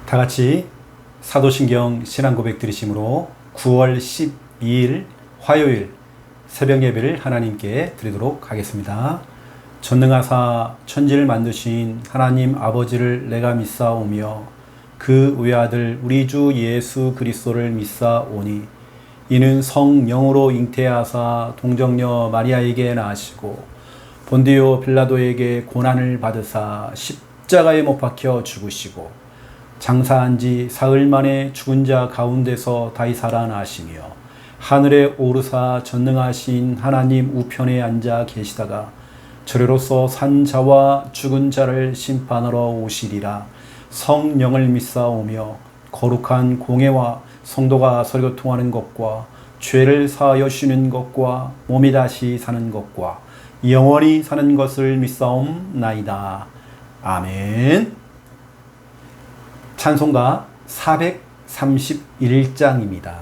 다 같이 사도신경 신앙고백 드리심으로 9월 12일 화요일 새벽 예배를 하나님께 드리도록 하겠습니다. 전능하사 천지를 만드신 하나님 아버지를 내가 믿사오며 그 외아들 우리 주 예수 그리스도를 믿사오니 이는 성령으로 잉태하사 동정녀 마리아에게 낳으시고 본디오 빌라도에게 고난을 받으사 십자가에 못 박혀 죽으시고 장사한 지 사흘 만에 죽은 자 가운데서 다시 살아나시며 하늘에 오르사 전능하신 하나님 우편에 앉아 계시다가 저리로서 산 자와 죽은 자를 심판하러 오시리라. 성령을 믿사오며 거룩한 공회와 성도가 설교통하는 것과 죄를 사하여 쉬는 것과 몸이 다시 사는 것과 영원히 사는 것을 믿사옵나이다. 아멘. 찬송가 431장입니다.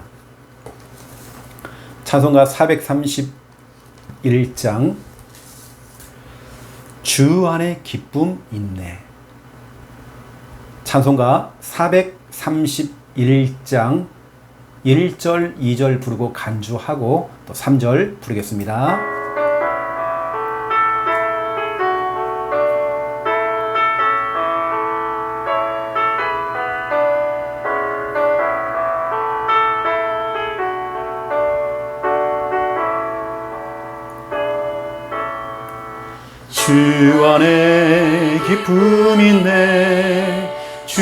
찬송가 431장 주 안에 기쁨 있네. 찬송가 431장 1절, 2절 부르고 간주하고 또 3절 부르겠습니다. 주 안에 기쁨 있네. 주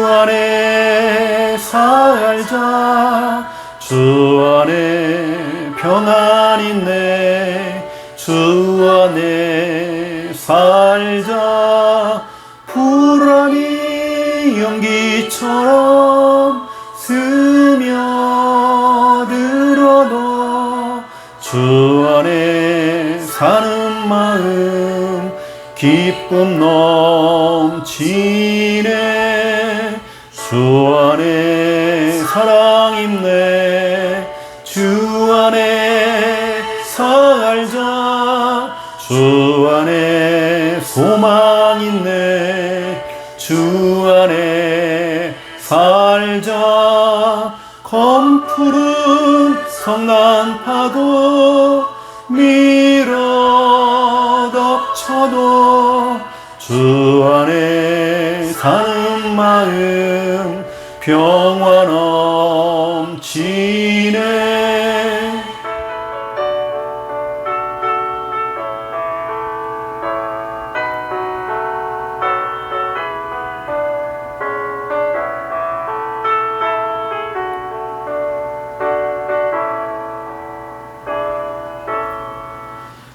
안에 살자. 주 안에 평안 있네. 주 안에 살자. 불안이 연기처럼 스며들어도 주 안에 사는 마음 기쁨 넘치네. 주 안에 사랑 있네. 주 안에 살자. 주 안에 소망 있네. 주 안에 살자. 검푸른 성난파도 밀어 덮쳐도 주 안에 사는 마음 평화 넘치네.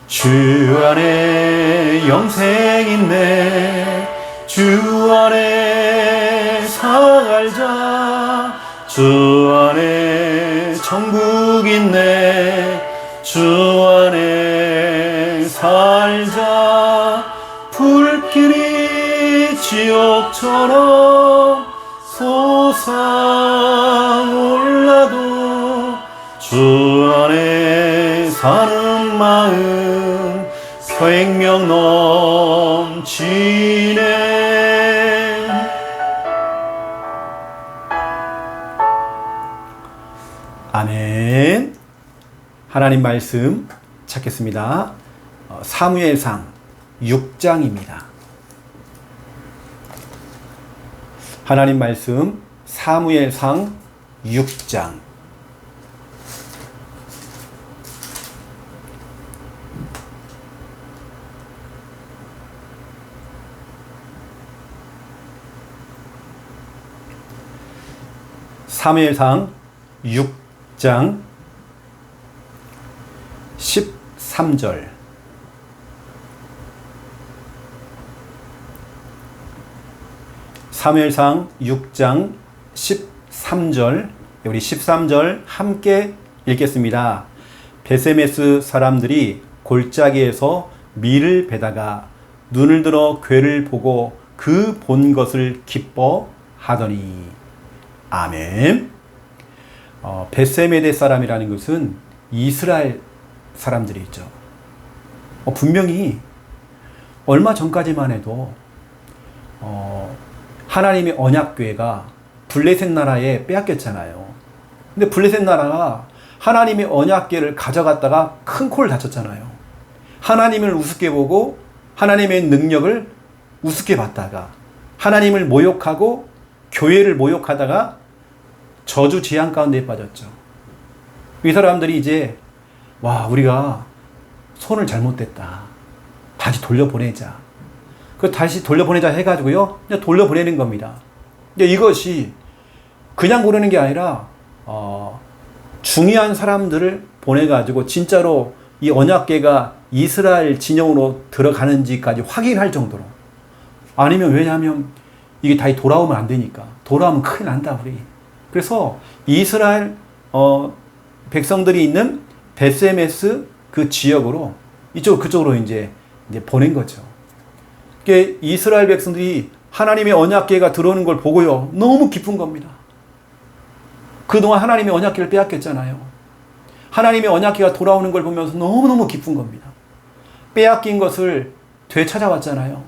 주 안에 영생 있네. 주 안에 살자. 주 안에 천국 있네. 주 안에 살자. 불길이 지옥처럼 솟아올라도 주 안에 사는 마음 생명 넘치네. 아멘. 하나님 말씀 찾겠습니다. 사무엘상 6장입니다. 하나님 말씀 사무엘상 6장 사무엘상 6장 13절 사무엘상 6장 13절 우리 13절 함께 읽겠습니다. 베세메스 사람들이 골짜기에서 밀을 베다가 눈을 들어 괴를 보고 그 본 것을 기뻐하더니 아멘. 베세메데 사람이라는 것은 이스라엘 사람들이 있죠. 분명히 얼마 전까지만 해도 하나님의 언약궤가 블레셋 나라에 빼앗겼잖아요. 근데 블레셋 나라가 하나님의 언약궤를 가져갔다가 큰 코를 다쳤잖아요. 하나님을 우습게 보고 하나님의 능력을 우습게 봤다가 하나님을 모욕하고 교회를 모욕하다가 저주 재앙 가운데 빠졌죠. 이 사람들이 이제 우리가 손을 잘못댔다. 다시 돌려보내자. 다시 돌려보내자 해가지고요. 그냥 돌려보내는 겁니다. 근데 이것이 그냥 보내는 게 아니라 중요한 사람들을 보내가지고 진짜로 이 언약궤가 이스라엘 진영으로 들어가는지까지 확인할 정도로. 아니면 왜냐하면 이게 다시 돌아오면 안 되니까. 돌아오면 큰일 난다 우리. 그래서 이스라엘 백성들이 있는 베스메스 그 지역으로 그쪽으로 이제 보낸 거죠. 이스라엘 백성들이 하나님의 언약궤가 들어오는 걸 보고요. 너무 기쁜 겁니다. 그동안 하나님의 언약궤를 빼앗겼잖아요. 하나님의 언약궤가 돌아오는 걸 보면서 너무너무 기쁜 겁니다. 빼앗긴 것을 되찾아왔잖아요.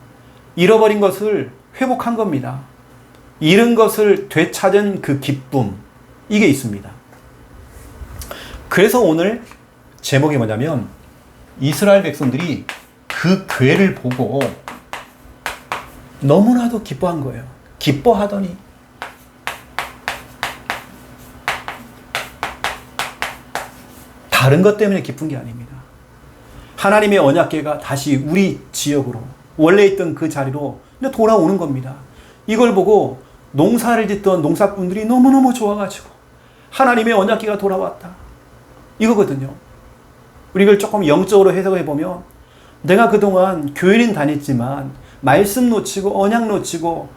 잃어버린 것을 회복한 겁니다. 잃은 것을 되찾은 그 기쁨, 이게 있습니다. 그래서 오늘 제목이 뭐냐면 이스라엘 백성들이 그 궤를 보고 너무나도 기뻐한 거예요. 기뻐하더니 다른 것 때문에 기쁜 게 아닙니다. 하나님의 언약궤가 다시 우리 지역으로 원래 있던 그 자리로 돌아오는 겁니다. 이걸 보고 농사를 짓던 농사꾼들이 너무너무 좋아가지고 하나님의 언약궤가 돌아왔다. 이거거든요. 우리 이걸 조금 영적으로 해석해 보면 내가 그동안 교회는 다녔지만 말씀 놓치고 언약 놓치고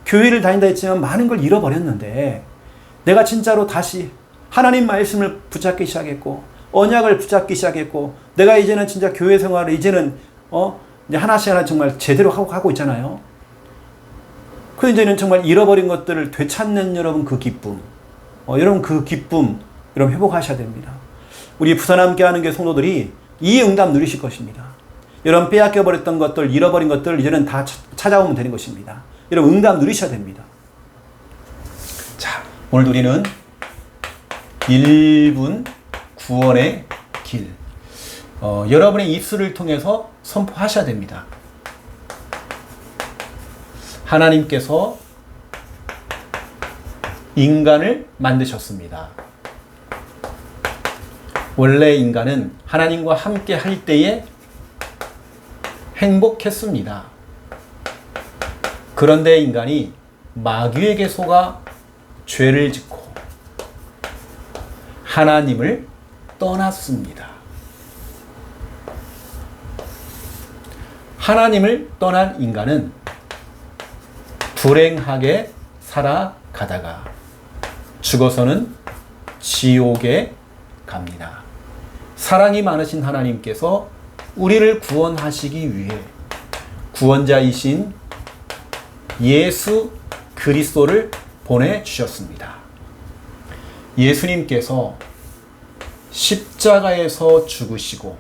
교회를 다닌다 했지만 많은 걸 잃어버렸는데 내가 진짜로 다시 하나님 말씀을 붙잡기 시작했고 언약을 붙잡기 시작했고 내가 이제는 진짜 교회 생활을 이제는 이제 하나씩 하나 정말 제대로 하고 있잖아요. 그 이제는 정말 잃어버린 것들을 되찾는 여러분 그 기쁨, 여러분 그 기쁨 여러분 회복하셔야 됩니다. 우리 부산 함께하는 게 성도들이 이 응답 누리실 것입니다. 여러분 빼앗겨버렸던 것들, 잃어버린 것들 이제는 다 찾아오면 되는 것입니다. 여러분 응답 누리셔야 됩니다. 자, 오늘 우리는 1분 구원의 길. 여러분의 입술을 통해서 선포하셔야 됩니다. 하나님께서 인간을 만드셨습니다. 원래 인간은 하나님과 함께 할 때에 행복했습니다. 그런데 인간이 마귀에게 속아 죄를 짓고 하나님을 떠났습니다. 하나님을 떠난 인간은 불행하게 살아가다가 죽어서는 지옥에 갑니다. 사랑이 많으신 하나님께서 우리를 구원하시기 위해 구원자이신 예수 그리스도를 보내주셨습니다. 예수님께서 십자가에서 죽으시고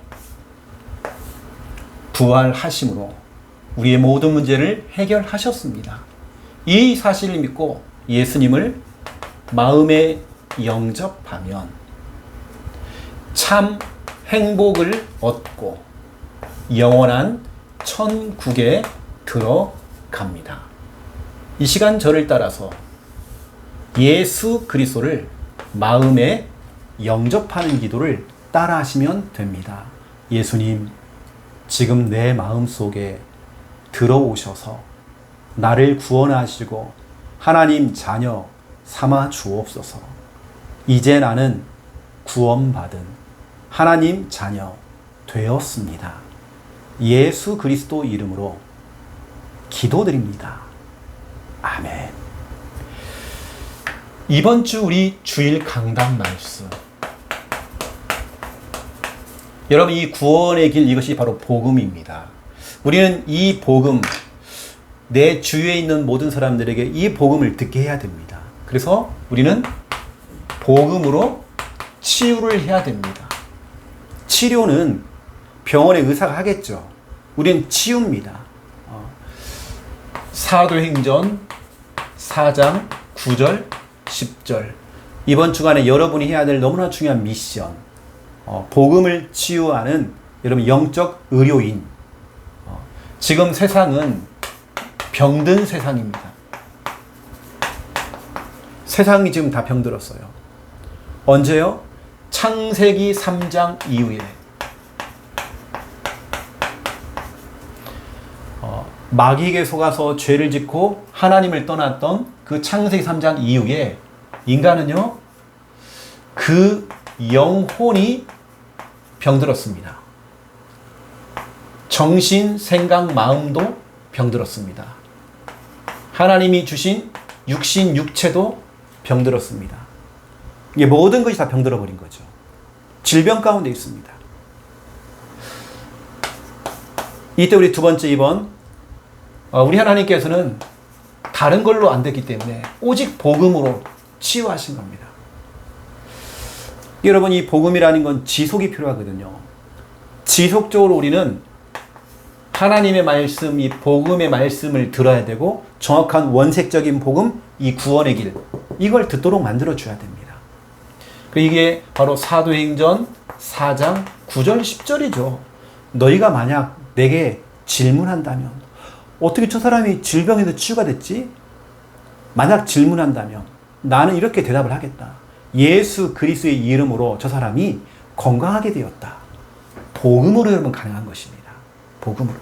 부활하심으로 우리의 모든 문제를 해결하셨습니다. 이 사실을 믿고 예수님을 마음에 영접하면 참 행복을 얻고 영원한 천국에 들어갑니다. 이 시간 저를 따라서 예수 그리스도를 마음에 영접하는 기도를 따라 하시면 됩니다. 예수님, 지금 내 마음속에 들어오셔서 나를 구원하시고 하나님 자녀 삼아 주옵소서. 이제 나는 구원받은 하나님 자녀 되었습니다. 예수 그리스도 이름으로 기도드립니다. 아멘. 이번 주 우리 주일 강단 말씀. 여러분, 이 구원의 길, 이것이 바로 복음입니다. 우리는 이 복음, 내 주위에 있는 모든 사람들에게 이 복음을 듣게 해야 됩니다. 그래서 우리는 복음으로 치유를 해야 됩니다. 치료는 병원의 의사가 하겠죠. 우리는 치유입니다. 사도행전 4장 9절 10절. 이번 주간에 여러분이 해야 될 너무나 중요한 미션, 복음을 치유하는 여러분 영적 의료인. 지금 세상은 병든 세상입니다. 세상이 지금 다 병들었어요. 언제요? 창세기 3장 이후에. 마귀에게 속아서 죄를 짓고 하나님을 떠났던 그 창세기 3장 이후에 인간은요, 그 영혼이 병들었습니다. 정신, 생각, 마음도 병들었습니다. 하나님이 주신 육신, 육체도 병들었습니다. 이게 모든 것이 다 병들어 버린 거죠. 질병 가운데 있습니다. 이때 우리 두 번째 입원, 우리 하나님께서는 다른 걸로 안 됐기 때문에 오직 복음으로 치유하신 겁니다. 여러분, 이 복음이라는 건 지속이 필요하거든요. 지속적으로 우리는 하나님의 말씀, 이 복음의 말씀을 들어야 되고, 정확한 원색적인 복음, 이 구원의 길, 이걸 듣도록 만들어줘야 됩니다. 이게 바로 사도행전 4장 9절 10절이죠. 너희가 만약 내게 질문한다면, 어떻게 저 사람이 질병에서 치유가 됐지? 만약 질문한다면 나는 이렇게 대답을 하겠다. 예수 그리스도의 이름으로 저 사람이 건강하게 되었다. 복음으로 여러분 가능한 것입니다. 복음으로.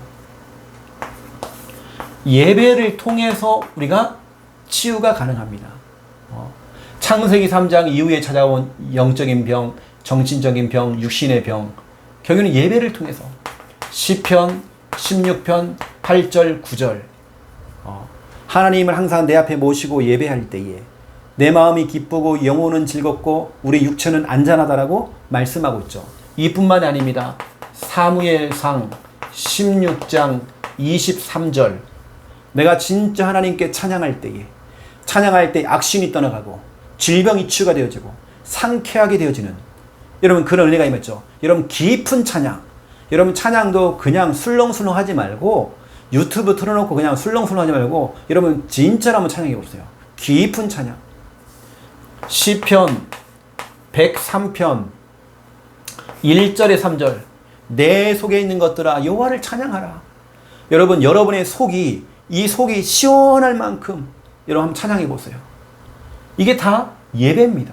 예배를 통해서 우리가 치유가 가능합니다. 창세기 3장 이후에 찾아온 영적인 병, 정신적인 병, 육신의 병, 결국은 예배를 통해서 시편 16편 8절 9절 하나님을 항상 내 앞에 모시고 예배할 때에 내 마음이 기쁘고 영혼은 즐겁고 우리 육체는 안전하다라고 말씀하고 있죠. 이뿐만이 아닙니다. 사무엘상 16장 23절 내가 진짜 하나님께 찬양할 때에 악신이 떠나가고 질병이 치유가 되어지고 상쾌하게 되어지는 여러분 그런 은혜가 임했죠. 여러분 깊은 찬양, 여러분 찬양도 그냥 술렁술렁 하지 말고 유튜브 틀어놓고 그냥 술렁술렁 하지 말고 여러분 진짜로 한번 찬양해 보세요. 깊은 찬양. 시편 103편 1절에 3절 내 속에 있는 것들아 여호와를 찬양하라. 여러분 여러분의 이 속이 시원할 만큼 여러분 한번 찬양해 보세요. 이게 다 예배입니다.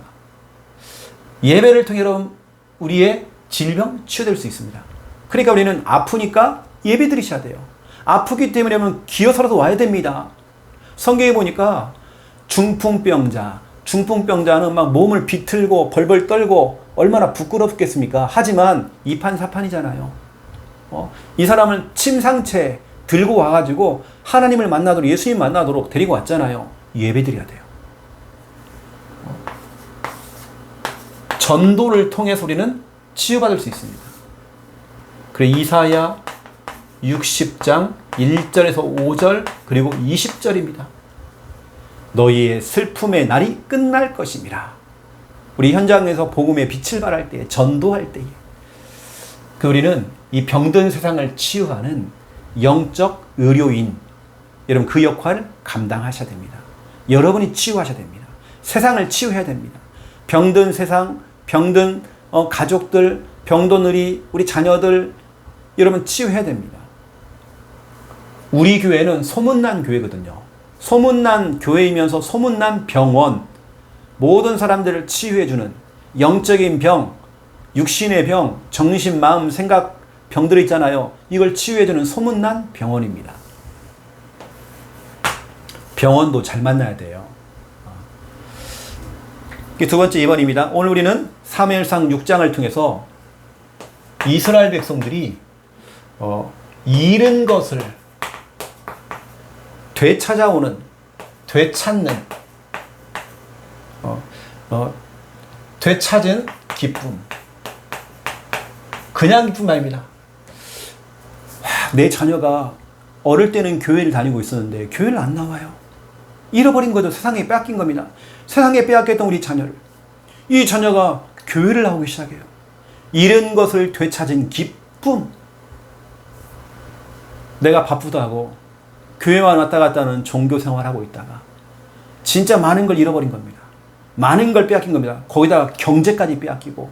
예배를 통해 여러분 우리의 질병 치유될 수 있습니다. 그러니까 우리는 아프니까 예배 드리셔야 돼요. 아프기 때문에 여러분 기어서라도 와야 됩니다. 성경에 보니까 중풍병자는 막 몸을 비틀고 벌벌 떨고 얼마나 부끄럽겠습니까? 하지만 이판사판이잖아요. 이 사람을 침상채 들고 와가지고 하나님을 만나도록 예수님 만나도록 데리고 왔잖아요. 예배 드려야 돼요. 전도를 통해서 우리는 치유받을 수 있습니다. 그래 이사야 60장 1절에서 5절 그리고 20절입니다. 너희의 슬픔의 날이 끝날 것임이라. 우리 현장에서 복음의 빛을 발할 때, 전도할 때에 우리는 이 병든 세상을 치유하는 영적 의료인, 여러분 그 역할을 감당하셔야 됩니다. 여러분이 치유하셔야 됩니다. 세상을 치유해야 됩니다. 병든 세상, 병든 가족들, 병든 우리 자녀들 여러분 치유해야 됩니다. 우리 교회는 소문난 교회거든요. 소문난 교회이면서 소문난 병원, 모든 사람들을 치유해주는 영적인 병, 육신의 병, 정신, 마음, 생각 병들 있잖아요. 이걸 치유해주는 소문난 병원입니다. 병원도 잘 만나야 돼요. 두 번째 2번입니다. 오늘 우리는 사무엘상 6장을 통해서 이스라엘 백성들이 잃은 것을 되찾는 되찾은 기쁨. 그냥 기쁨 아닙니다. 내 자녀가 어릴 때는 교회를 다니고 있었는데 교회를 안 나와요. 잃어버린 거죠. 세상에 빼앗긴 겁니다. 세상에 빼앗겼던 우리 자녀를 이 자녀가 교회를 나오기 시작해요. 잃은 것을 되찾은 기쁨. 내가 바쁘다고 교회만 왔다 갔다 하는 종교 생활하고 있다가 진짜 많은 걸 잃어버린 겁니다. 많은 걸 빼앗긴 겁니다. 거기다가 경제까지 빼앗기고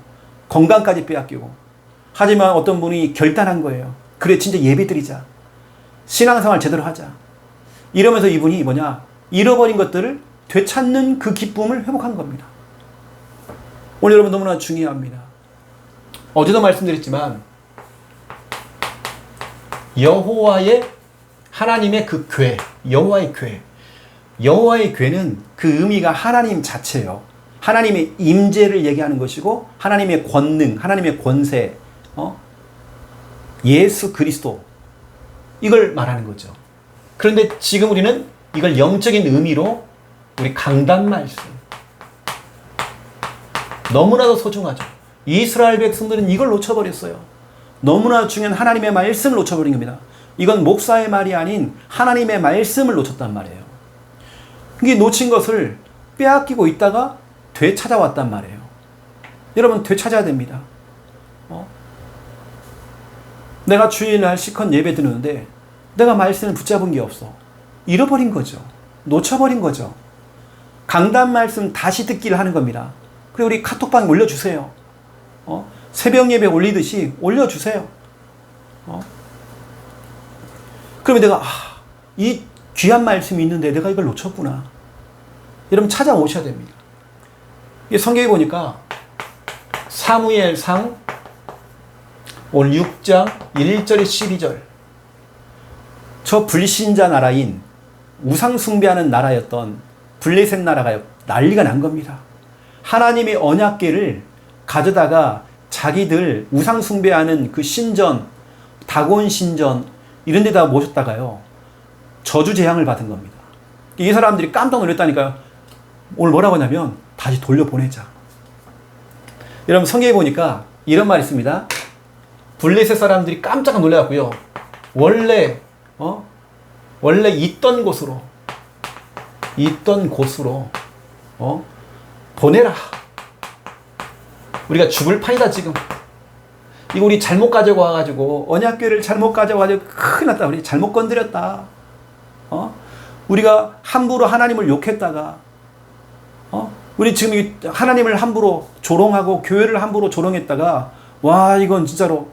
건강까지 빼앗기고. 하지만 어떤 분이 결단한 거예요. 그래 진짜 예배 드리자. 신앙생활 제대로 하자. 이러면서 이분이 뭐냐? 잃어버린 것들을 되찾는 그 기쁨을 회복한 겁니다. 오늘 여러분 너무나 중요합니다. 어제도 말씀드렸지만 여호와의 하나님의 그 궤, 여호와의 궤. 여호와의 궤는 그 의미가 하나님 자체예요. 하나님의 임재를 얘기하는 것이고 하나님의 권능, 하나님의 권세, 예수 그리스도 이걸 말하는 거죠. 그런데 지금 우리는 이걸 영적인 의미로 우리 강단 말씀 너무나도 소중하죠. 이스라엘 백성들은 이걸 놓쳐버렸어요. 너무나 중요한 하나님의 말씀을 놓쳐버린 겁니다. 이건 목사의 말이 아닌 하나님의 말씀을 놓쳤단 말이에요. 이게 놓친 것을 빼앗기고 있다가 되찾아왔단 말이에요. 여러분 되찾아야 됩니다. 내가 주일날 시컨 예배 드리는데 내가 말씀을 붙잡은 게 없어. 잃어버린 거죠. 놓쳐버린 거죠. 강단 말씀 다시 듣기를 하는 겁니다. 그리고 우리 카톡방에 올려주세요. 새벽 예배 올리듯이 올려주세요. 그러면 내가 이 귀한 말씀이 있는데 내가 이걸 놓쳤구나. 여러분 찾아오셔야 됩니다. 성경에 보니까 사무엘상 오늘 6장 1절에 12절 저 불신자 나라인 우상 숭배하는 나라였던 블레셋 나라가 난리가 난 겁니다. 하나님의 언약궤를 가져다가 자기들 우상 숭배하는 그 신전, 다곤 신전 이런 데다가 모셨다가요. 저주 재앙을 받은 겁니다. 이 사람들이 깜짝 놀랐다니까요. 오늘 뭐라고 하냐면 다시 돌려보내자. 여러분 성경에 보니까 이런 말이 있습니다. 블레셋 사람들이 깜짝 놀라고요. 원래 있던 곳으로 보내라. 우리가 죽을 판이다 지금. 이거 우리 잘못 가지고 와가지고 언약궤를 잘못 가져와가지고 큰일 났다. 우리 잘못 건드렸다. 우리가 함부로 하나님을 욕했다가 우리 지금 하나님을 함부로 조롱하고 교회를 함부로 조롱했다가 와 이건 진짜로.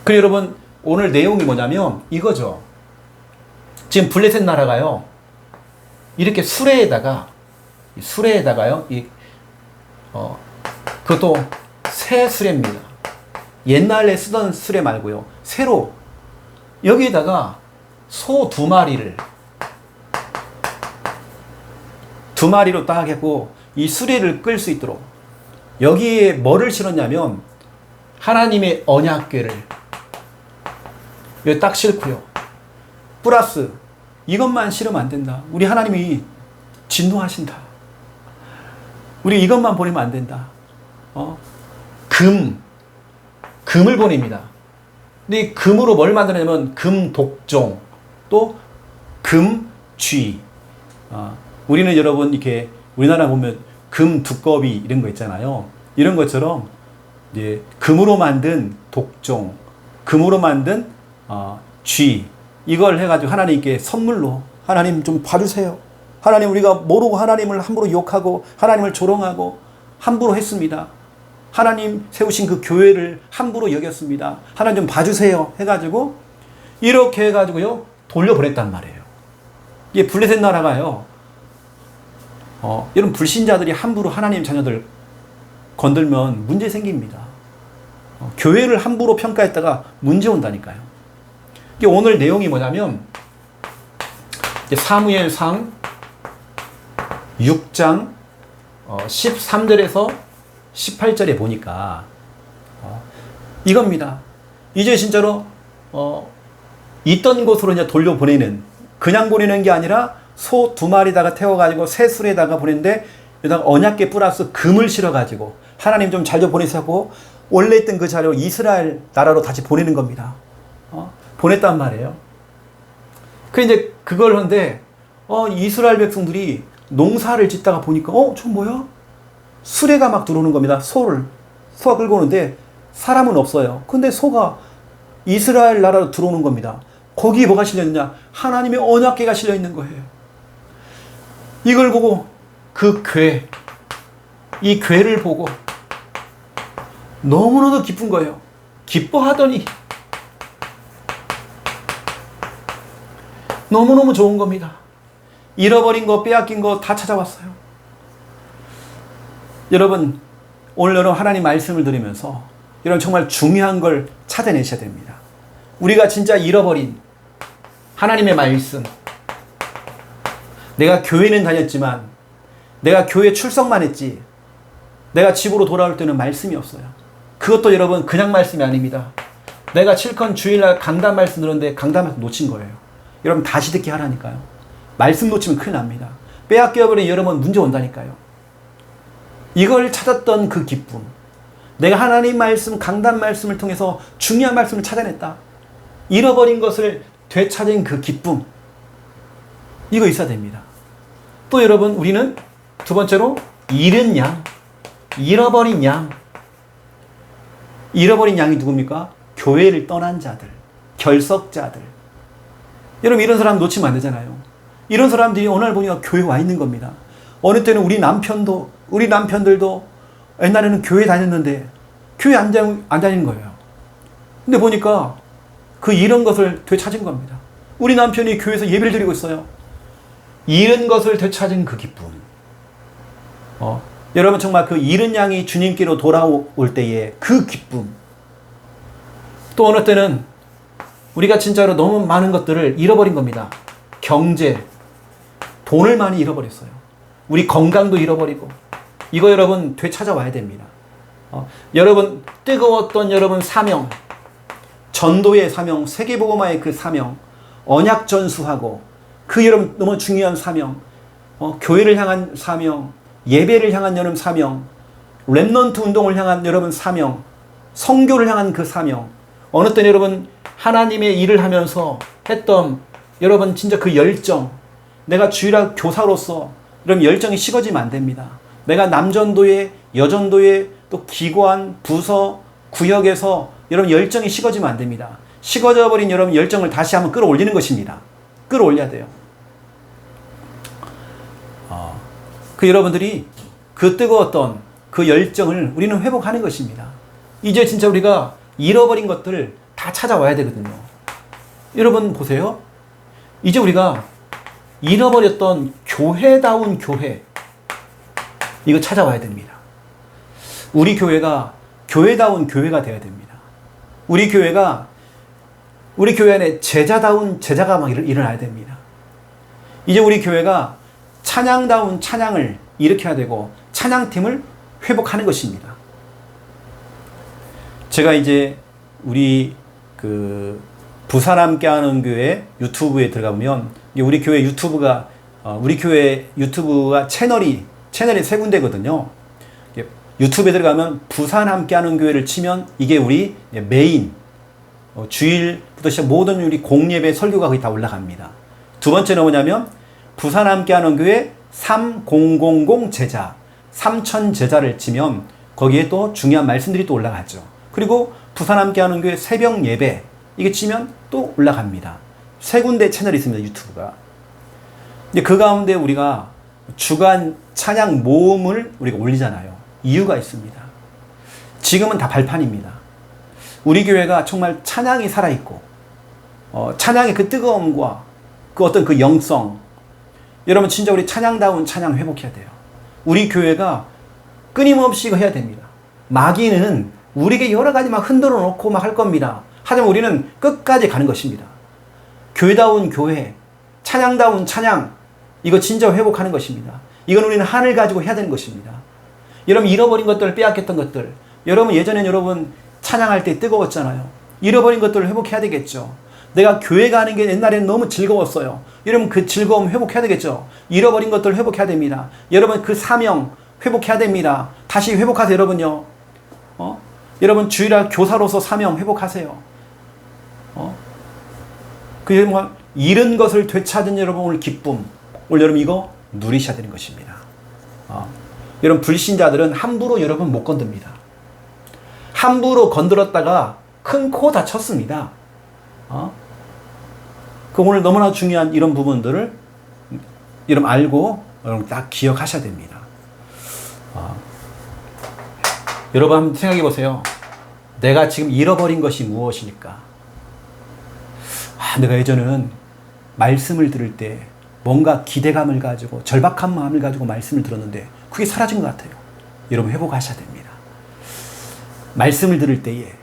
그래 여러분 오늘 내용이 뭐냐면 이거죠. 지금 블레셋 나라가요. 이렇게 수레에다가요. 그것도 새 수레입니다. 옛날에 쓰던 수레 말고요. 새로 여기에다가 소 2마리를 2마리로 딱 하고 이 수레를 끌 수 있도록 여기에 뭐를 실었냐면 하나님의 언약궤를 여기 딱 싣고요. 플러스 이것만 실으면 안 된다. 우리 하나님이 진노하신다. 우리 이것만 보내면 안 된다. 금을 보냅니다. 근데 이 금으로 뭘 만드냐면 금 독종 또 금쥐. 우리는 여러분 이렇게 우리나라 보면 금 두꺼비 이런 거 있잖아요. 이런 것처럼 이제 금으로 만든 독종, 금으로 만든 쥐 이걸 해가지고 하나님께 선물로 하나님 좀 봐주세요. 하나님 우리가 모르고 하나님을 함부로 욕하고 하나님을 조롱하고 함부로 했습니다. 하나님 세우신 그 교회를 함부로 여겼습니다. 하나님 좀 봐주세요 해가지고 이렇게 해가지고요 돌려보냈단 말이에요. 이게 블레셋 나라가요. 이런 불신자들이 함부로 하나님 자녀들 건들면 문제 생깁니다. 교회를 함부로 평가했다가 문제 온다니까요. 이게 오늘 내용이 뭐냐면 사무엘상 6장 13절에서 18절에 보니까 이겁니다. 이제 진짜로 있던 곳으로 이제 돌려보내는 그냥 보내는 게 아니라 소 2마리다가 태워가지고 새 수레에다가 보냈는데 여기다가 언약궤 플러스 금을 실어가지고 하나님 좀 잘 좀 보내시고 원래 있던 그 자리로 이스라엘 나라로 다시 보내는 겁니다. 보냈단 말이에요. 그 이제 그걸 하는데 이스라엘 백성들이 농사를 짓다가 보니까 저 뭐야? 수레가 막 들어오는 겁니다. 소가 끌고 오는데 사람은 없어요. 근데 소가 이스라엘 나라로 들어오는 겁니다. 거기에 뭐가 실려 있느냐? 하나님의 언약궤가 실려 있는 거예요. 이걸 보고 그 교회, 이 교회를 보고 너무나도 기쁜 거예요. 기뻐하더니 너무너무 좋은 겁니다. 잃어버린 거, 빼앗긴 거 다 찾아왔어요. 여러분, 오늘 여러분 하나님 말씀을 들으면서 여러분 정말 중요한 걸 찾아내셔야 됩니다. 우리가 진짜 잃어버린 하나님의 말씀. 내가 교회는 다녔지만 내가 교회 출석만 했지 내가 집으로 돌아올 때는 말씀이 없어요. 그것도 여러분 그냥 말씀이 아닙니다. 내가 실컷 주일날 강단 말씀 들었는데 강단 말씀 놓친 거예요. 여러분 다시 듣기 하라니까요. 말씀 놓치면 큰일 납니다. 빼앗겨버린 여러분 문제 온다니까요. 이걸 찾았던 그 기쁨. 내가 하나님 말씀, 강단 말씀을 통해서 중요한 말씀을 찾아냈다. 잃어버린 것을 되찾은 그 기쁨. 이거 있어야 됩니다. 또 여러분 우리는 두 번째로 잃은 양. 잃어버린 양. 잃어버린 양이 누굽니까? 교회를 떠난 자들. 결석자들. 여러분 이런 사람 놓치면 안 되잖아요. 이런 사람들이 어느 날 보니까 교회 와 있는 겁니다. 어느 때는 우리 남편들도 옛날에는 교회 다녔는데 교회 안 다니는 거예요. 근데 보니까 그 잃은 것을 되찾은 겁니다. 우리 남편이 교회에서 예배를 드리고 있어요. 잃은 것을 되찾은 그 기쁨. 여러분 정말 그 잃은 양이 주님께로 돌아올 때의 그 기쁨. 또 어느 때는 우리가 진짜로 너무 많은 것들을 잃어버린 겁니다. 경제, 돈을 많이 잃어버렸어요. 우리 건강도 잃어버리고. 이거 여러분 되찾아와야 됩니다. 여러분 뜨거웠던 여러분 사명, 전도의 사명, 세계복음화의 그 사명, 언약 전수하고 그 여러분 너무 중요한 사명, 교회를 향한 사명, 예배를 향한 여러분 사명, 렘넌트 운동을 향한 여러분 사명, 선교를 향한 그 사명. 어느 때 여러분 하나님의 일을 하면서 했던 여러분 진짜 그 열정, 내가 주일학 교사로서 여러분 열정이 식어지면 안 됩니다. 내가 남전도회, 여전도회, 또 기관, 부서, 구역에서 여러분 열정이 식어지면 안 됩니다. 식어져 버린 여러분 열정을 다시 한번 끌어올리는 것입니다. 끌어올려야 돼요. 그 여러분들이 그 뜨거웠던 그 열정을 우리는 회복하는 것입니다. 이제 진짜 우리가 잃어버린 것들을 다 찾아와야 되거든요. 여러분 보세요. 이제 우리가 잃어버렸던 교회다운 교회, 이거 찾아와야 됩니다. 우리 교회가 교회다운 교회가 되어야 됩니다. 우리 교회 안에 제자다운 제자가 막 일어나야 됩니다. 이제 우리 교회가 찬양다운 찬양을 일으켜야 되고 찬양팀을 회복하는 것입니다. 제가 이제 우리 그 부산 함께하는 교회 유튜브에 들어가 보면 우리 교회 유튜브가 채널이 세 군데거든요. 유튜브에 들어가면 부산 함께하는 교회를 치면 이게 우리 메인 주일부터 시작 모든 우리 공예배 설교가 거의 다 올라갑니다. 두 번째는 뭐냐면 부산 함께하는 교회 3000 제자 3000 제자를 치면 거기에 또 중요한 말씀들이 또 올라가죠. 그리고 부산 함께하는 교회 새벽 예배 이게 치면 또 올라갑니다. 세 군데 채널이 있습니다. 유튜브가. 근데 그 가운데 우리가 주간 찬양 모음을 우리가 올리잖아요. 이유가 있습니다. 지금은 다 발판입니다. 우리 교회가 정말 찬양이 살아있고 찬양의 그 뜨거움과 그 어떤 그 영성, 여러분 진짜 우리 찬양다운 찬양 회복해야 돼요. 우리 교회가 끊임없이 해야 됩니다. 마귀는 우리에게 여러 가지 막 흔들어 놓고 막 할 겁니다. 하지만 우리는 끝까지 가는 것입니다. 교회다운 교회, 찬양다운 찬양, 이거 진짜 회복하는 것입니다. 이건 우리는 하늘 가지고 해야 되는 것입니다. 여러분 잃어버린 것들, 빼앗겼던 것들, 여러분 예전엔 여러분 찬양할 때 뜨거웠잖아요. 잃어버린 것들을 회복해야 되겠죠. 내가 교회 가는 게 옛날에는 너무 즐거웠어요. 여러분 그 즐거움 회복해야 되겠죠. 잃어버린 것들을 회복해야 됩니다. 여러분 그 사명 회복해야 됩니다. 다시 회복하세요. 여러분요. 여러분 주일학 교사로서 사명 회복하세요. 그 여러분 잃은 것을 되찾은 여러분 오늘 기쁨, 오늘 여러분 이거 누리셔야 되는 것입니다. 여러분 불신자들은 함부로 여러분 못 건듭니다. 함부로 건드렸다가 큰 코 다쳤습니다. 그 오늘 너무나 중요한 이런 부분들을 여러분 알고 여러분 딱 기억하셔야 됩니다. 여러분 한번 생각해 보세요. 내가 지금 잃어버린 것이 무엇이니까? 내가 예전에는 말씀을 들을 때 뭔가 기대감을 가지고 절박한 마음을 가지고 말씀을 들었는데 그게 사라진 것 같아요. 여러분 회복하셔야 됩니다. 말씀을 들을 때에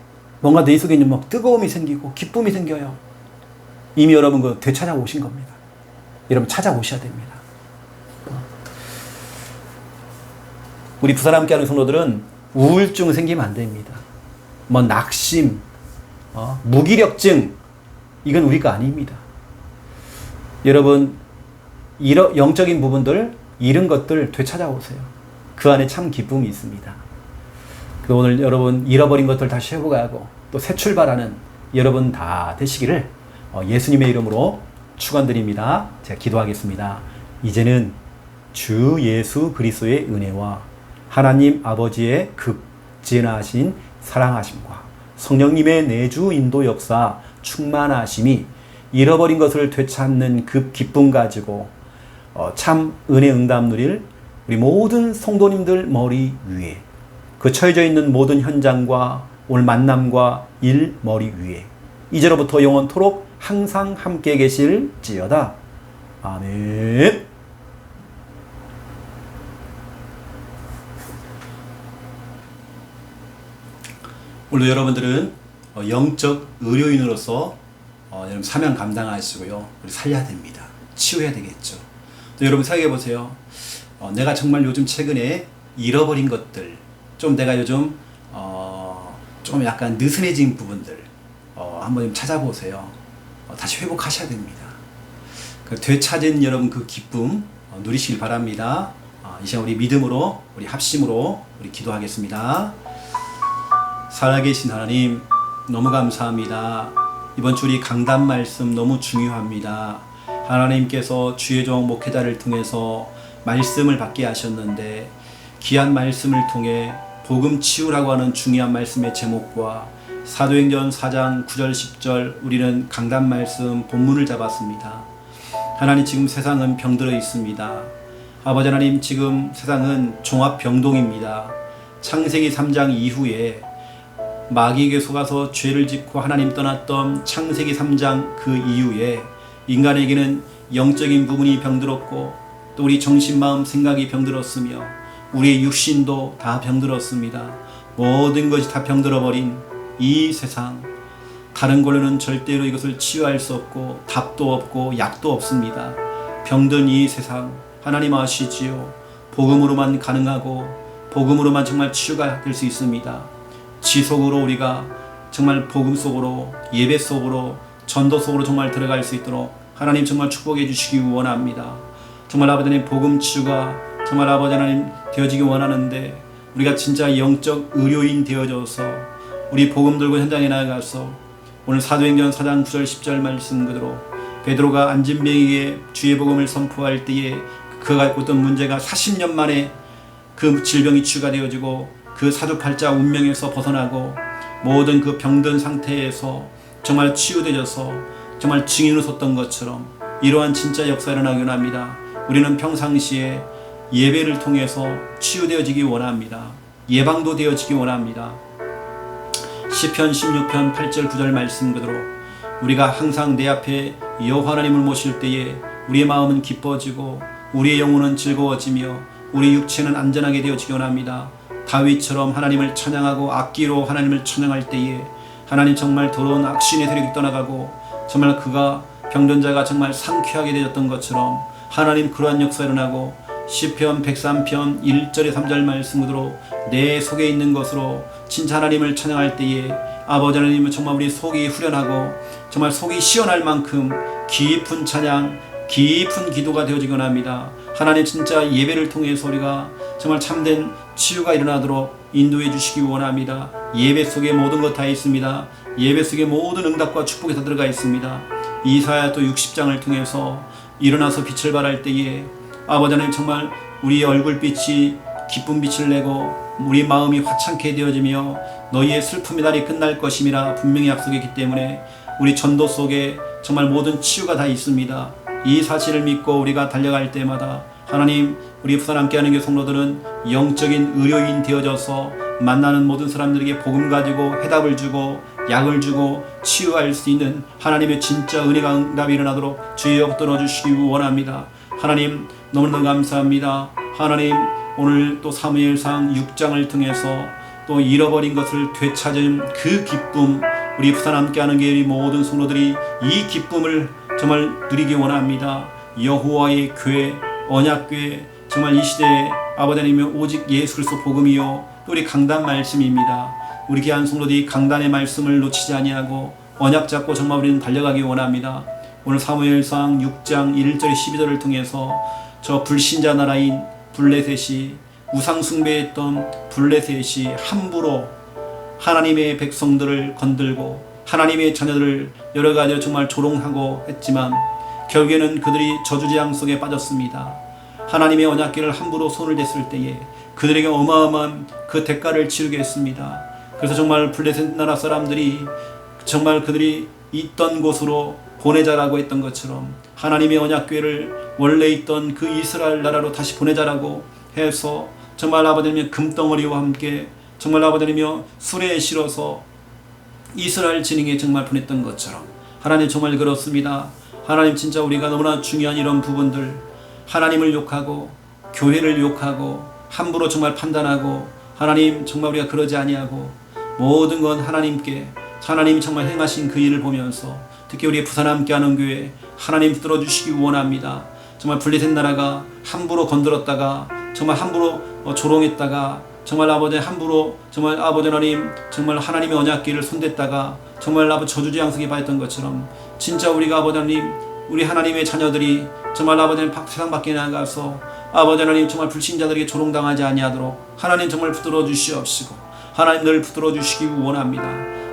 뭔가 내 속에 있는 막 뜨거움이 생기고 기쁨이 생겨요. 이미 여러분 그 되찾아오신 겁니다. 여러분 찾아오셔야 됩니다. 우리 부산 함께하는 성도들은 우울증 생기면 안 됩니다. 뭐 낙심, 무기력증 이건 우리가 아닙니다. 여러분 영적인 부분들 잃은 것들 되찾아오세요. 그 안에 참 기쁨이 있습니다. 오늘 여러분 잃어버린 것들 다시 회복하고 또 새 출발하는 여러분 다 되시기를 예수님의 이름으로 축원드립니다. 제가 기도하겠습니다. 이제는 주 예수 그리스도의 은혜와 하나님 아버지의 극진하신 사랑하심과 성령님의 내주 인도 역사 충만하심이 잃어버린 것을 되찾는 그 기쁨 가지고 참 은혜 응답 누릴 우리 모든 성도님들 머리 위에 그 처해져 있는 모든 현장과 오늘 만남과 일 머리 위에 이제로부터 영원토록 항상 함께 계실지어다. 아멘. 오늘 여러분들은 영적 의료인으로서 여러분 사명 감당하시고요. 우리 살려야 됩니다. 치유해야 되겠죠. 또 여러분 생각해 보세요. 내가 정말 요즘 최근에 잃어버린 것들, 좀 내가 요즘 좀 약간 느슨해진 부분들 한번 좀 찾아보세요. 다시 회복하셔야 됩니다. 그 되찾은 여러분 그 기쁨 누리시길 바랍니다. 이 시간 우리 믿음으로 우리 합심으로 우리 기도하겠습니다. 살아계신 하나님 너무 감사합니다. 이번 주 우리 강단 말씀 너무 중요합니다. 하나님께서 주의 종 목회자를 통해서 말씀을 받게 하셨는데 귀한 말씀을 통해 복음 치유라고 하는 중요한 말씀의 제목과 사도행전 4장 9절 10절 우리는 강단 말씀 본문을 잡았습니다. 하나님 지금 세상은 병들어 있습니다. 아버지 하나님 지금 세상은 종합병동입니다. 창세기 3장 이후에 마귀에게 속아서 죄를 짓고 하나님 떠났던 창세기 3장 그 이후에 인간에게는 영적인 부분이 병들었고 또 우리 정신, 마음, 생각이 병들었으며 우리의 육신도 다 병들었습니다. 모든 것이 다 병들어버린 이 세상, 다른 걸로는 절대로 이것을 치유할 수 없고 답도 없고 약도 없습니다. 병든 이 세상 하나님 아시지요. 복음으로만 가능하고 복음으로만 정말 치유가 될 수 있습니다. 지속으로 우리가 정말 복음 속으로 예배 속으로 전도 속으로 정말 들어갈 수 있도록 하나님 정말 축복해 주시기 원합니다. 정말 아버지 하나님 복음 치유가 정말 아버지 하나님 되어지기 원하는데 우리가 진짜 영적 의료인 되어져서 우리 복음 들고 현장에 나가서 오늘 사도행전 4장 9절 10절 말씀 그대로 베드로가 안진뱅이에게 주의 복음을 선포할 때에 그가 갖고 있던 문제가 40년 만에 그 질병이 치유가 되어지고 그 사주팔자 운명에서 벗어나고 모든 그 병든 상태에서 정말 치유되어서 정말 증인으로 섰던 것처럼 이러한 진짜 역사가 일어나기 원합니다. 우리는 평상시에 예배를 통해서 치유되어지기 원합니다. 예방도 되어지기 원합니다. 시편 16편 8절 9절 말씀 그대로 우리가 항상 내 앞에 여호와 하나님을 모실 때에 우리의 마음은 기뻐지고 우리의 영혼은 즐거워지며 우리 육체는 안전하게 되어지기 원합니다. 다윗처럼 하나님을 찬양하고 악기로 하나님을 찬양할 때에 하나님 정말 더러운 악신의 세력이 떠나가고 정말 그가 병든 자가 정말 상쾌하게 되었던 것처럼 하나님 그러한 역사가 일어나고 시편 103편 1절에 3절 말씀 그대로 내 속에 있는 것으로 진짜 하나님을 찬양할 때에 아버지 하나님은 정말 우리 속이 후련하고 정말 속이 시원할 만큼 깊은 찬양 깊은 기도가 되어지곤 합니다. 하나님 진짜 예배를 통해서 우리가 정말 참된 치유가 일어나도록 인도해 주시기 원합니다. 예배 속에 모든 것 다 있습니다. 예배 속에 모든 응답과 축복이 다 들어가 있습니다. 이사야 또 60장을 통해서 일어나서 빛을 발할 때에 아버지 하나님 정말 우리 얼굴빛이 기쁜 빛을 내고 우리 마음이 화창게 되어지며 너희의 슬픔의 날이 끝날 것임이라 분명히 약속했기 때문에 우리 전도 속에 정말 모든 치유가 다 있습니다. 이 사실을 믿고 우리가 달려갈 때마다 하나님, 우리 부산 함께하는 교회 성도들은 영적인 의료인 되어져서 만나는 모든 사람들에게 복음 가지고 해답을 주고 약을 주고 치유할 수 있는 하나님의 진짜 은혜가 응답이 일어나도록 주여 붙들어 주시기 원합니다. 하나님, 너무나 감사합니다. 하나님, 오늘 또 사무엘상 6장을 통해서 또 잃어버린 것을 되찾은 그 기쁨, 우리 부산 함께하는 교회 모든 성도들이 이 기쁨을 정말 누리기 원합니다. 여호와의 교회, 언약교회, 정말 이 시대에 아버지 하나님 오직 예수 그리스도 복음이요 또 우리 강단 말씀입니다. 우리 귀한 성도들이 강단의 말씀을 놓치지 아니하고 언약 잡고 정말 우리는 달려가기 원합니다. 오늘 사무엘상 6장 1절에 12절을 통해서 저 불신자 나라인 블레셋이, 우상 숭배했던 블레셋이 함부로 하나님의 백성들을 건들고 하나님의 자녀들을 여러 가지로 정말 조롱하고 했지만 결국에는 그들이 저주재앙 속에 빠졌습니다. 하나님의 언약궤를 함부로 손을 댔을 때에 그들에게 어마어마한 그 대가를 치르게 했습니다. 그래서 정말 블레셋 나라 사람들이 정말 그들이 있던 곳으로 보내자라고 했던 것처럼 하나님의 언약궤를 원래 있던 그 이스라엘 나라로 다시 보내자라고 해서 정말 아버지님의 금덩어리와 함께 정말 아버지님이여 수레에 실어서 이스라엘 진영에 정말 보냈던 것처럼 하나님 정말 그렇습니다. 하나님 진짜 우리가 너무나 중요한 이런 부분들, 하나님을 욕하고 교회를 욕하고 함부로 정말 판단하고 하나님 정말 우리가 그러지 아니하고 모든 건 하나님께 하나님이 정말 행하신 그 일을 보면서 특히 우리 부산 함께하는 교회 하나님 붙들어 주시기 원합니다. 정말 블레셋 나라가 함부로 건드렸다가 정말 함부로 조롱했다가 정말 아버지 함부로 정말 아버지 하나님 정말 하나님의 언약궤를 손댔다가 정말 아버지 저주재앙 속에 빠졌던 것처럼 진짜 우리가 아버지 하나님 우리 하나님의 자녀들이 정말 아버지 하나님 세상 밖에 나가서 아버지 하나님 정말 불신자들에게 조롱당하지 아니하도록 하나님 정말 붙들어 주시옵시고 하나님 늘 붙들어 주시기 원합니다.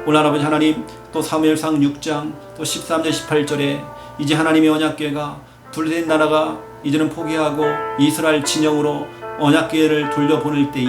오늘 아버지 하나님 또 사무엘상 6장 또 13절 18절에 이제 하나님의 언약궤가 블레셋 나라가 이제는 포기하고 이스라엘 진영으로 언약궤를 돌려보낼 때에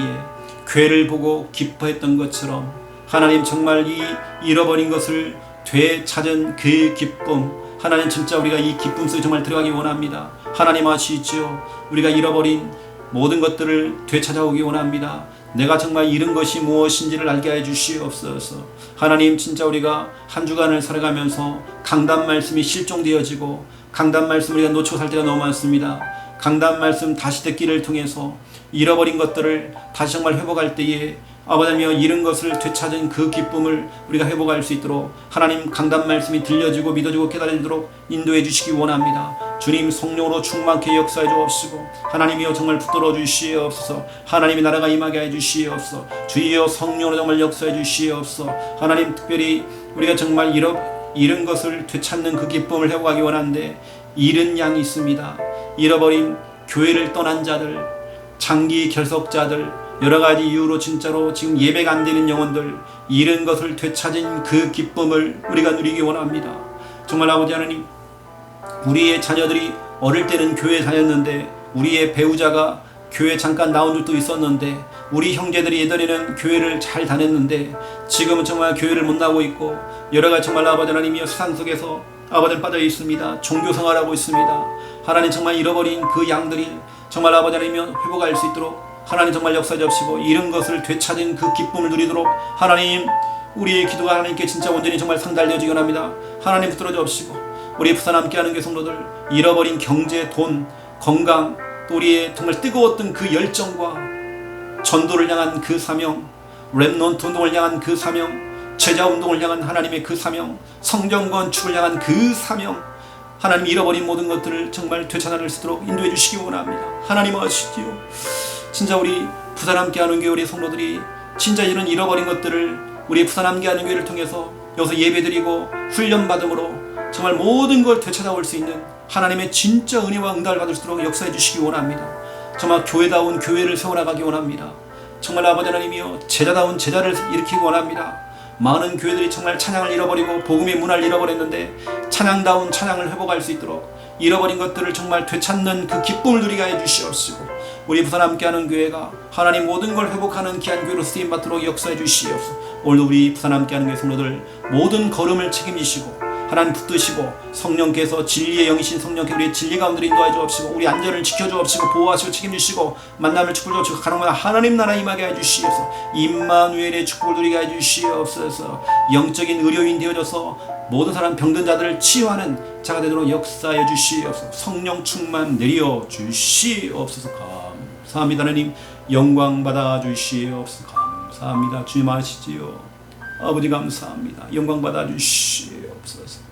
궤를 보고 기뻐했던 것처럼 하나님 정말 이 잃어버린 것을 되찾은 그 기쁨, 하나님 진짜 우리가 이 기쁨 속에 정말 들어가기 원합니다. 하나님 아시지요? 우리가 잃어버린 모든 것들을 되찾아오기 원합니다. 내가 정말 잃은 것이 무엇인지를 알게 해 주시옵소서. 하나님 진짜 우리가 한 주간을 살아가면서 강단 말씀이 실종되어지고 강단 말씀 우리가 놓치고 살 때가 너무 많습니다. 강단 말씀 다시 듣기를 통해서 잃어버린 것들을 다시 정말 회복할 때에 아버지여 잃은 것을 되찾은 그 기쁨을 우리가 회복할 수 있도록 하나님 강단 말씀이 들려지고 믿어지고 깨달아지도록 인도해 주시기 원합니다. 주님 성령으로 충만케 역사해 주옵시고 하나님이여 정말 붙들어 주시옵소서. 하나님의 나라가 임하게 해 주시옵소서. 주여 성령으로 정말 역사해 주시옵소서. 하나님 특별히 우리가 정말 잃은 것을 되찾는 그 기쁨을 회복하기 원하는데 잃은 양이 있습니다. 잃어버린 교회를 떠난 자들, 장기 결석자들, 여러가지 이유로 진짜로 지금 예배가 안 되는 영혼들, 잃은 것을 되찾은 그 기쁨을 우리가 누리기 원합니다. 정말 아버지 하나님, 우리의 자녀들이 어릴 때는 교회에 다녔는데 우리의 배우자가 교회 잠깐 나온 적도 있었는데 우리 형제들이 예전에는 교회를 잘 다녔는데 지금은 정말 교회를 못 나오고 있고 여러가지 정말 아버지 하나님이여 세상 속에서 아버지는 빠져 있습니다. 종교 생활하고 있습니다. 하나님 정말 잃어버린 그 양들이 정말 아버지 하나님이여 회복할 수 있도록 하나님 정말 역사해 주시고 잃은 것을 되찾은 그 기쁨을 누리도록 하나님 우리의 기도가 하나님께 진짜 온전히 정말 상달되어지기 원합니다. 하나님 붙들어 주옵시고 우리 부산 함께하는 교회 성도들 잃어버린 경제, 돈, 건강 또 우리의 정말 뜨거웠던 그 열정과 전도를 향한 그 사명, 렘넌트 운동을 향한 그 사명, 제자 운동을 향한 하나님의 그 사명, 성경 건축을 향한 그 사명, 하나님 잃어버린 모든 것들을 정말 되찾아낼 수 있도록 인도해 주시기 원합니다. 하나님 아시지요? 진짜 우리 부산 함께하는 교회 우리 성도들이 진짜 이런 잃어버린 것들을 우리 부산 함께하는 교회를 통해서 여기서 예배드리고 훈련받음으로 정말 모든 걸 되찾아올 수 있는 하나님의 진짜 은혜와 응답을 받을 수 있도록 역사해 주시기 원합니다. 정말 교회다운 교회를 세워나가기 원합니다. 정말 아버지 하나님이여 제자다운 제자를 일으키기 원합니다. 많은 교회들이 정말 찬양을 잃어버리고 복음의 문화를 잃어버렸는데 찬양다운 찬양을 회복할 수 있도록 잃어버린 것들을 정말 되찾는 그 기쁨을 누리게 해 주시옵시고 우리 부산 함께하는 교회가 하나님 모든 걸 회복하는 귀한 교회로 쓰임받도록 역사해 주시옵소서. 오늘도 우리 부산 함께하는 교회 성도들 모든 걸음을 책임지시고 하나님 붙드시고 성령께서 진리의 영이신 성령께 우리의 진리 가운데 인도하여 주옵시고 우리 안전을 지켜 주옵시고 보호하시고 책임주시고 만남을 축복해 주옵시고 가능한 하나님 나라 임하게 해 주시옵소서. 임마누엘의 축복을 누리게 해 주시옵소서. 영적인 의료인 되어져서 모든 사람 병든 자들을 치유하는 자가 되도록 역사해 주시옵소서. 성령 충만 내려 주시옵소서. 감사합니다. 하나님 영광 받아 주시옵소서. 감사합니다. 주님 아시지요. 아버지 감사합니다. 영광 받아 주시옵소서.